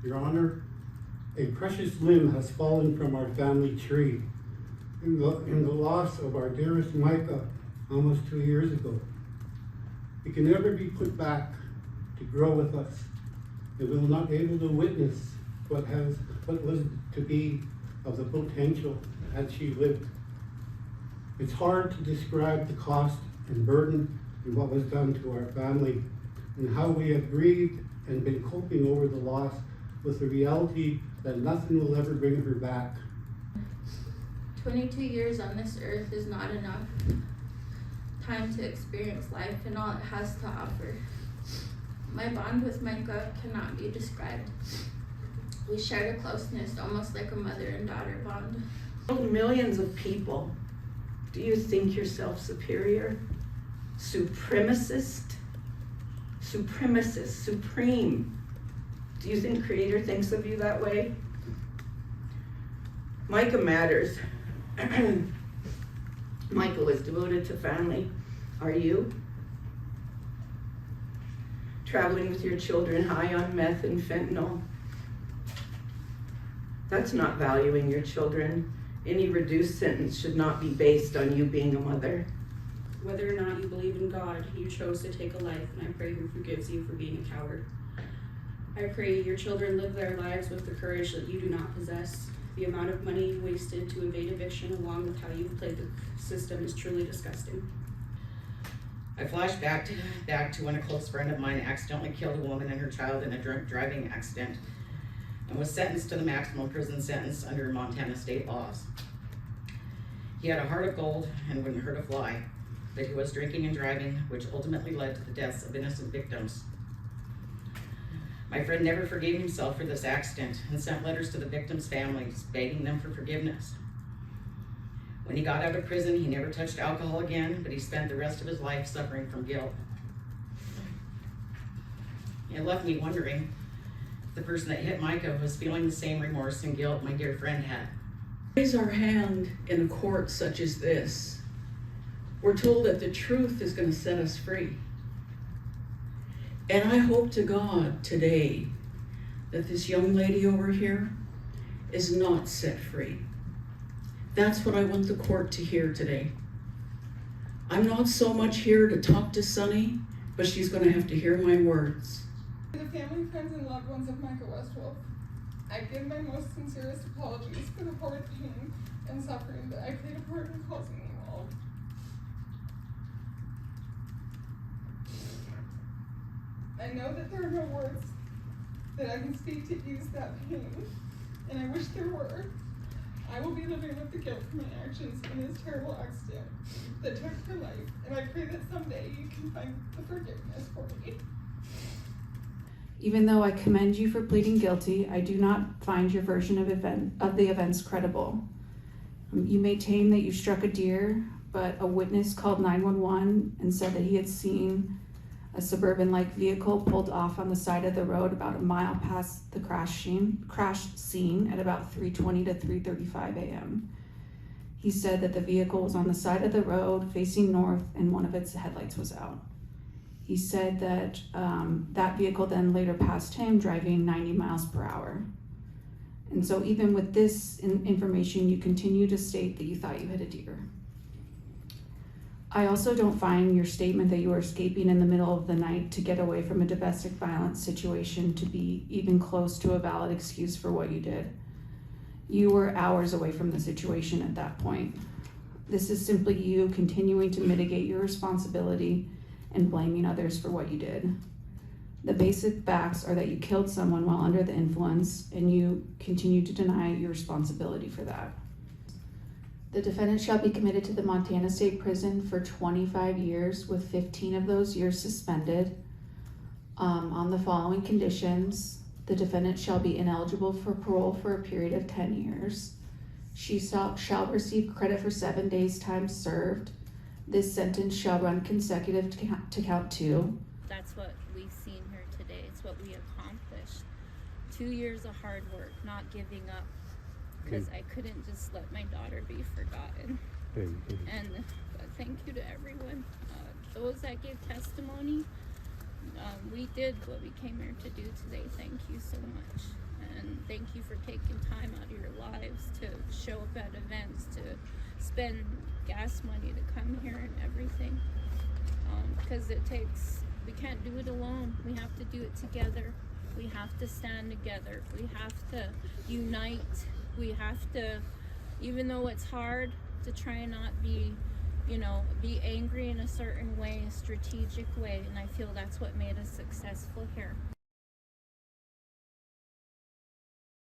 Your Honor, a precious limb has fallen from our family tree in the loss of our dearest Mika almost 2 years ago. It can never be put back to grow with us, and we will not be able to witness what was to be of the potential had she lived. It's hard to describe the cost and burden and what was done to our family, and how we have grieved and been coping over the loss with the reality that nothing will ever bring her back. 22 years on this earth is not enough time to experience life and all it has to offer. My bond with Mika cannot be described. We shared a closeness almost like a mother and daughter bond. Millions of people. Do you think yourself superior? Supremacist? Supreme. Do you think Creator thinks of you that way? Mika matters. Mika was devoted to family. Are you? Traveling with your children high on meth and fentanyl. That's not valuing your children. Any reduced sentence should not be based on you being a mother. Whether or not you believe in God, you chose to take a life, and I pray He forgives you for being a coward. I pray your children live their lives with the courage that you do not possess. The amount of money you wasted to evade eviction, along with how you've played the system, is truly disgusting. I flash back to when a close friend of mine accidentally killed a woman and her child in a drunk driving accident and was sentenced to the maximum prison sentence under Montana state laws. He had a heart of gold and wouldn't hurt a fly, but he was drinking and driving, which ultimately led to the deaths of innocent victims. My friend never forgave himself for this accident and sent letters to the victims' families begging them for forgiveness. When he got out of prison, he never touched alcohol again, but he spent the rest of his life suffering from guilt. It left me wondering if the person that hit Mika was feeling the same remorse and guilt my dear friend had. Raise our hand in a court such as this. We're told that the truth is going to set us free. And I hope to God today that this young lady over here is not set free. That's what I want the court to hear today. I'm not so much here to talk to Sunny, but she's going to have to hear my words. To the family, friends, and loved ones of Mika Westwolf, I give my most sincerest apologies for the horrid pain and suffering that I played a part in causing you all. I know that there are no words that I can speak to ease that pain, and I wish there were. I will be living with the guilt for my actions in this terrible accident that took her life, and I pray that someday you can find the forgiveness for me. Even though I commend you for pleading guilty, I do not find your version of the events credible. You maintain that you struck a deer, but a witness called 911 and said that he had seen a suburban-like vehicle pulled off on the side of the road about a mile past the crash scene at about 3:20 to 3:35 a.m. He said that the vehicle was on the side of the road facing north and one of its headlights was out. He said that that vehicle then later passed him driving 90 miles per hour. And so even with this information, you continue to state that you thought you hit a deer. I also don't find your statement that you were escaping in the middle of the night to get away from a domestic violence situation to be even close to a valid excuse for what you did. You were hours away from the situation at that point. This is simply you continuing to mitigate your responsibility and blaming others for what you did. The basic facts are that you killed someone while under the influence, and you continue to deny your responsibility for that. The defendant shall be committed to the Montana State Prison for 25 years, with 15 of those years suspended, on the following conditions. The defendant shall be ineligible for parole for a period of 10 years. She shall receive credit for 7 days' time served. This sentence shall run consecutive to count 2. That's what we've seen here today. It's what we accomplished. 2 years of hard work, not giving up, because I couldn't just let my daughter be forgotten. And thank you to everyone. Those that gave testimony, we did what we came here to do today. Thank you so much. thank you for taking time out of your lives to show up at events, to spend gas money to come here and everything. Because we can't do it alone. We have to do it together. We have to stand together. We have to unite. We have to, even though it's hard, to try and not be, be angry in a certain way, a strategic way. And I feel that's what made us successful here.